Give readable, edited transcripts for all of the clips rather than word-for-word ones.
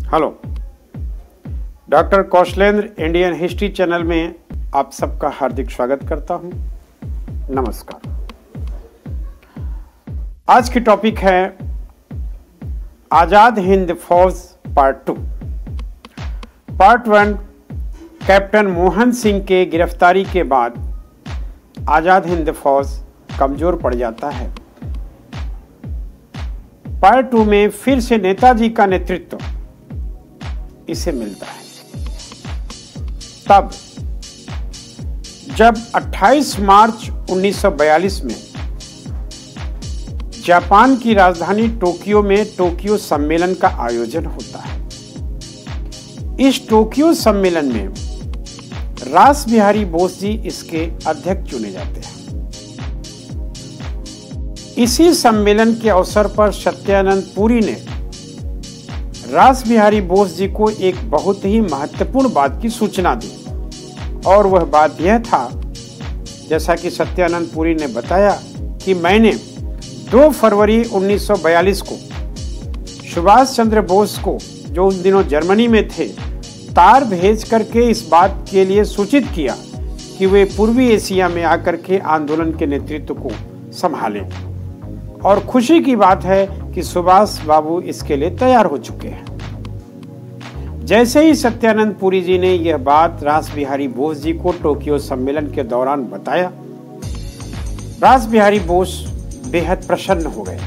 Hello, doctor Kaushalendra Indian history channel में आप सबका हार्दिक स्वागत करता हूं। नमस्कार। आज की टॉपिक है आजाद हिंद फौज part 2। Part 1 captain Mohan Singh के गिरफ्तारी के बाद आजाद हिंद फौज कमजोर पड़ जाता है। पार्ट 2 में फिर से नेताजी का नेतृत्व इसे मिलता है। तब जब 28 मार्च 1942 में जापान की राजधानी टोक्यो में टोक्यो सम्मेलन का आयोजन होता है। इस टोक्यो सम्मेलन में रास बिहारी बोस जी इसके अध्यक्ष चुने जाते हैं। इसी सम्मेलन के अवसर पर सत्यानंद पुरी ने रास बिहारी बोस जी को एक बहुत ही महत्वपूर्ण बात की सूचना दी, और वह बात यह था, जैसा कि सत्यानंद पुरी ने बताया, कि मैंने 2 फरवरी 1942 को सुभाष चंद्र बोस को, जो उन दिनों जर्मनी में थे, तार भेज करके इस बात के लिए सूचित किया कि वे पूर्वी एशिया में आकर के आंदोलन के नेतृत्व को संभालें। और खुशी की बात है कि सुभाष बाबू इसके लिए तैयार हो चुके हैं। जैसे ही सत्यानंद पुरी जी ने यह बात रास बिहारी बोस जी को टोक्यो सम्मेलन के दौरान बताया, रास बिहारी बोस बेहद प्रसन्न हो गए,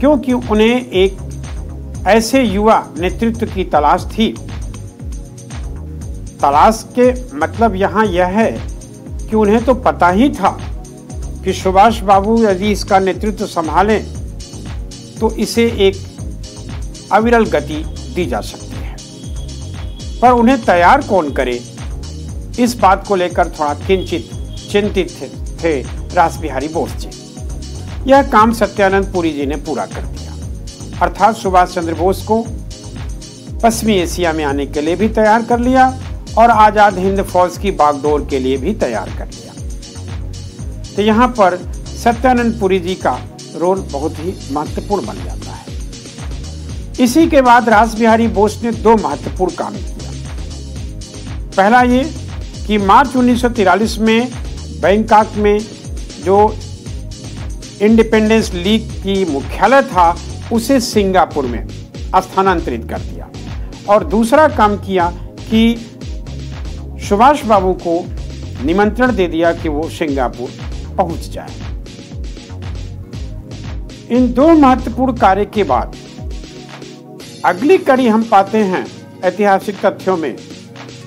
क्योंकि उन्हें एक ऐसे युवा नेतृत्व की तलाश थी। तलाश के मतलब यहां यह है कि उन्हें तो पता ही था कि सुभाष बाबू यदि इसका नेतृत्व संभालें तो इसे एक अविरल गति दी जा सकती है, पर उन्हें तैयार कौन करे, इस बात को लेकर थोड़ा किंचित चिंतित थे रास बिहारी बोस जी। यह काम सत्यानंद पुरी जी ने पूरा कर दिया, अर्थात सुभाष चंद्र बोस को पश्चिमी एशिया में आने के लिए भी तैयार कर लिया और आजाद हिंद फौज की बागडोर के लिए भी तैयार कर लिया। तो यहाँ पर सत्यानंद पुरी जी का रोल बहुत ही महत्वपूर्ण बन जाता है। इसी के बाद रास बिहारी बोस ने 2 महत्वपूर्ण काम किया। पहला ये कि मार्च 1943 में बैंकॉक में जो इंडिपेंडेंस लीग की मुख्यालय था उसे सिंगापुर में स्थानांतरित कर दिया, और दूसरा काम किया कि सुभाष बाबू को निमंत्रण दे दिया कि वो सिंगापुर पहुंच जाए। इन 2 महत्वपूर्ण कार्य के बाद अगली कड़ी हम पाते हैं ऐतिहासिक तथ्यों में,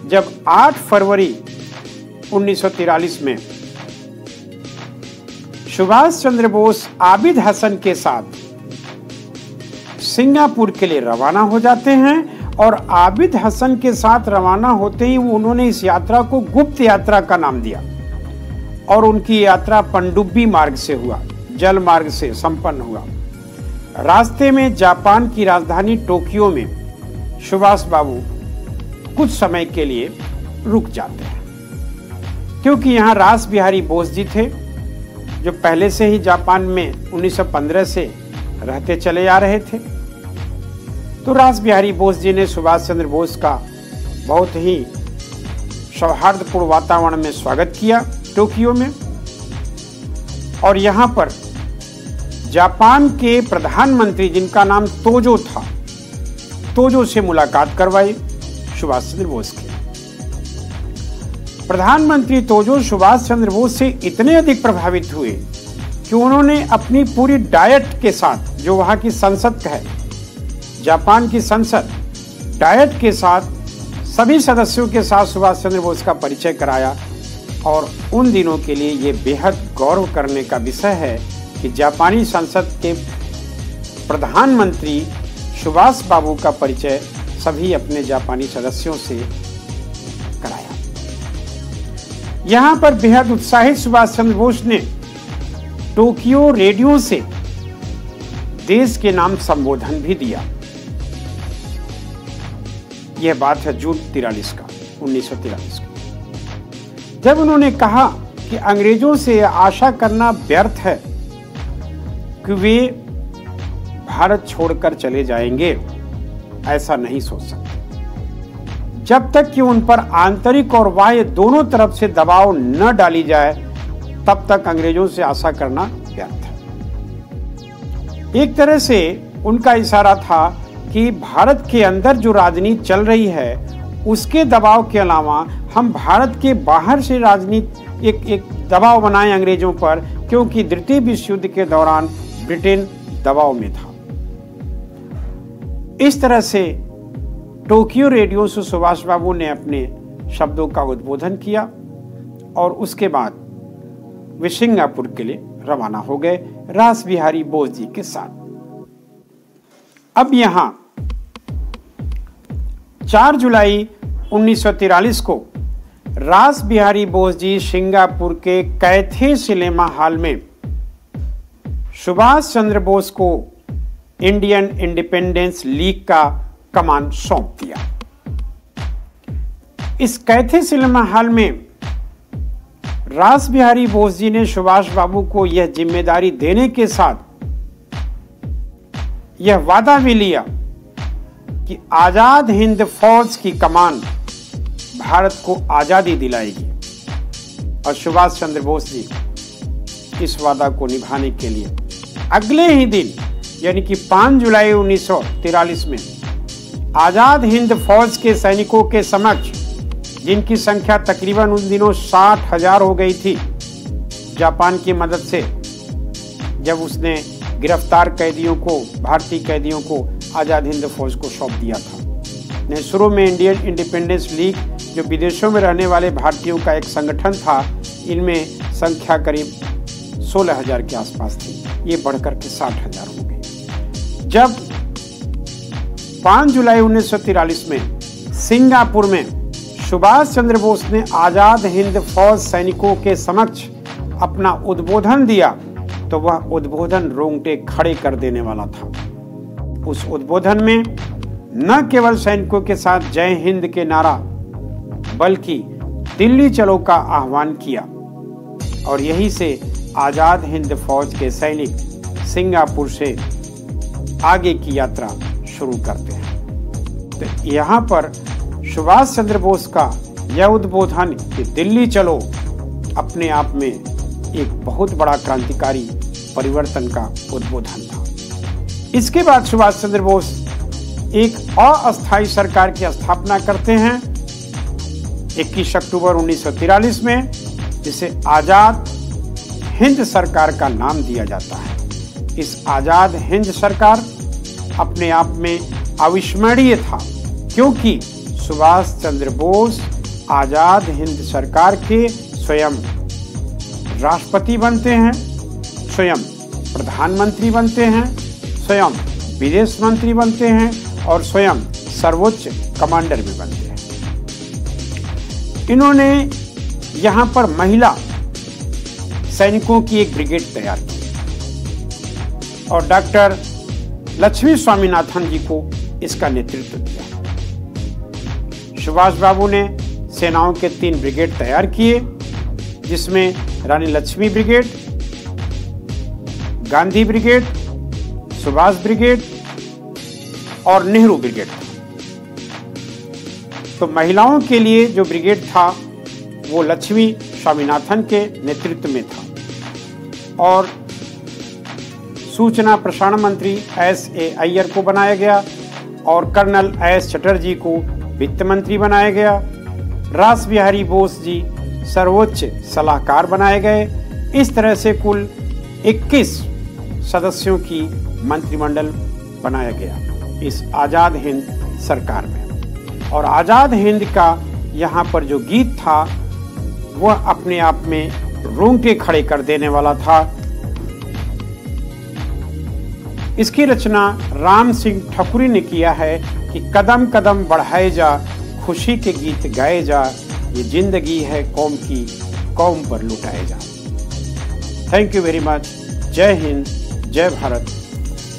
जब 8 फरवरी 1943 में सुभाष चंद्र बोस आबिद हसन के साथ सिंगापुर के लिए रवाना हो जाते हैं। और आबिद हसन के साथ रवाना होते ही उन्होंने इस यात्रा को गुप्त यात्रा का नाम दिया, और उनकी यात्रा पनडुब्बी मार्ग से हुआ, जल मार्ग से संपन्न हुआ। रास्ते में जापान की राजधानी टोक्यो में सुभाष बाबू कुछ समय के लिए रुक जाते हैं, क्योंकि यहाँ रास बिहारी बोस जी थे, जो पहले से ही जापान में 1915 से रहते चले आ रहे थे। तो रास बिहारी बोस जी ने सुभाष चंद्र बोस का बहुत ही सौहार्दपूर्ण वातावरण में स्वागत किया टोक्यो में, और यहाँ पर जापान के प्रधानमंत्री, जिनका नाम तोजो था, तोजो से मुलाकात करवाई सुभाष चंद्र बोस के। प्रधानमंत्री तोजो सुभाष चंद्र बोस से इतने अधिक प्रभावित हुए कि उन्होंने अपनी पूरी डायट के साथ, जो वहाँ की संसद है, जापान की संसद डायट के साथ सभी सदस्यों के साथ सुभाष चंद्र बोस का परिचय कराया। और उन दिनों के लिए ये बेहद गौरव करने का विषय है कि जापानी संसद के प्रधानमंत्री सुभाष बाबू का परिचय सभी अपने जापानी सदस्यों से कराया। यहाँ पर बेहद उत्साहित सुभाष चंद्र बोस ने टोक्यो रेडियो से देश के नाम संबोधन भी दिया। यह बात है जून 1943 का, जब उन्होंने कहा कि अंग्रेजों से आशा करना व्यर्थ है कि वे भारत छोड़कर चले जाएंगे, ऐसा नहीं सोच सकते। जब तक कि उन पर आंतरिक और बाह्य दोनों तरफ से दबाव न डाली जाए, तब तक अंग्रेजों से आशा करना व्यर्थ है। एक तरह से उनका इशारा था कि भारत के अंदर जो राजनीति चल रही है, उसके दबाव के अलावा हम भारत के बाहर से राजनीति एक दबाव बनाएं अंग्रेजों पर, क्योंकि द्वितीय विश्व युद्ध के दौरान ब्रिटेन दबाव में था। इस तरह से टोक्यो रेडियो से सुभाष बाबू ने अपने शब्दों का उद्बोधन किया और उसके बाद वे सिंगापुर के लिए रवाना हो गए रास बिहारी बोस जी के साथ। अब यहां 4 जुलाई 1943 को रास बिहारी बोस जी सिंगापुर के कैथे सिनेमा हॉल में सुभाष चंद्र बोस को इंडियन इंडिपेंडेंस लीग का कमान सौंप दिया। इस कैथे सिनेमा हॉल में रास बिहारी बोस जी ने सुभाष बाबू को यह जिम्मेदारी देने के साथ यह वादा भी लिया कि आजाद हिंद फौज की कमान भारत को आजादी दिलाएगी। और सुभाष चंद्र बोस जी इस वादा को निभाने के लिए अगले ही दिन यानी कि 5 जुलाई 1943 में आजाद हिंद फौज के सैनिकों के समक्ष, जिनकी संख्या तकरीबन उन दिनों 60,000 हो गई थी, जापान की मदद से जब उसने गिरफ्तार कैदियों को, भारतीय कैदियों को आजाद हिंद फौज को सौंप दिया था। ने शुरू में इंडियन इंडिपेंडेंस लीग, जो विदेशों में रहने वाले भारतीयों का एक संगठन था, इनमें संख्या करीब 16,000 के आसपास थी, ये बढ़कर के 60,000 हो गई। जब 5 जुलाई 1943 में सिंगापुर में सुभाष चंद्र बोस ने आजाद हिंद फौज सैनिकों के समक्ष अपना उद्बोधन दिया, तो वह उद्बोधन रोंगटे खड़े कर देने वाला था। उस उद्बोधन में न केवल सैनिकों के साथ जय हिंद के नारा, बल्कि दिल्ली चलो का आह्वान किया और यहीं से आजाद हिंद फौज के सैनिक सिंगापुर से आगे की यात्रा शुरू करते हैं। तो यहाँ पर सुभाष चंद्र बोस का यह उद्बोधन कि दिल्ली चलो अपने आप में एक बहुत बड़ा क्रांतिकारी परिवर्तन का उद्बोधन था। इसके बाद सुभाष चंद्र बोस एक अस्थायी सरकार की स्थापना करते हैं 21 अक्टूबर 1943 में, जिसे आजाद हिंद सरकार का नाम दिया जाता है। इस आजाद हिंद सरकार अपने आप में अविस्मरणीय था, क्योंकि सुभाष चंद्र बोस आजाद हिंद सरकार के स्वयं राष्ट्रपति बनते हैं, स्वयं प्रधानमंत्री बनते हैं, स्वयं विदेश मंत्री बनते हैं और स्वयं सर्वोच्च कमांडर भी बनते हैं। इन्होंने यहां पर महिला सैनिकों की एक ब्रिगेड तैयार की और डॉक्टर लक्ष्मी स्वामीनाथन जी को इसका नेतृत्व दिया। सुभाष बाबू ने सेनाओं के 3 ब्रिगेड तैयार किए, जिसमें Rani Lakshmi brigade, Gandhi brigade, Subhash brigade और नेहरू ब्रिगेड था। तो महिलाओं के लिए जो ब्रिगेड था वो लक्ष्मी स्वामीनाथन के नेतृत्व में था और सूचना प्रसारण मंत्री S.A. अय्यर को बनाया गया और कर्नल S. चटर्जी को वित्त मंत्री बनाया गया। रास बिहारी बोस जी सर्वोच्च सलाहकार बनाए गए। इस तरह से कुल 21 सदस्यों की मंत्रिमंडल बनाया गया इस आजाद हिंद सरकार में। और आजाद हिंद का यहाँ पर जो गीत था वह अपने आप में रोंगटे खड़े कर देने वाला था। इसकी रचना राम सिंह ठकुरी ने किया है कि कदम कदम बढ़ाए जा, खुशी के गीत गाए जा, ये जिंदगी है कौम की, कौम पर लुटाए जा। Thank you very much. जय हिंद, जय भारत,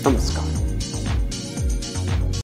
नमस्कार।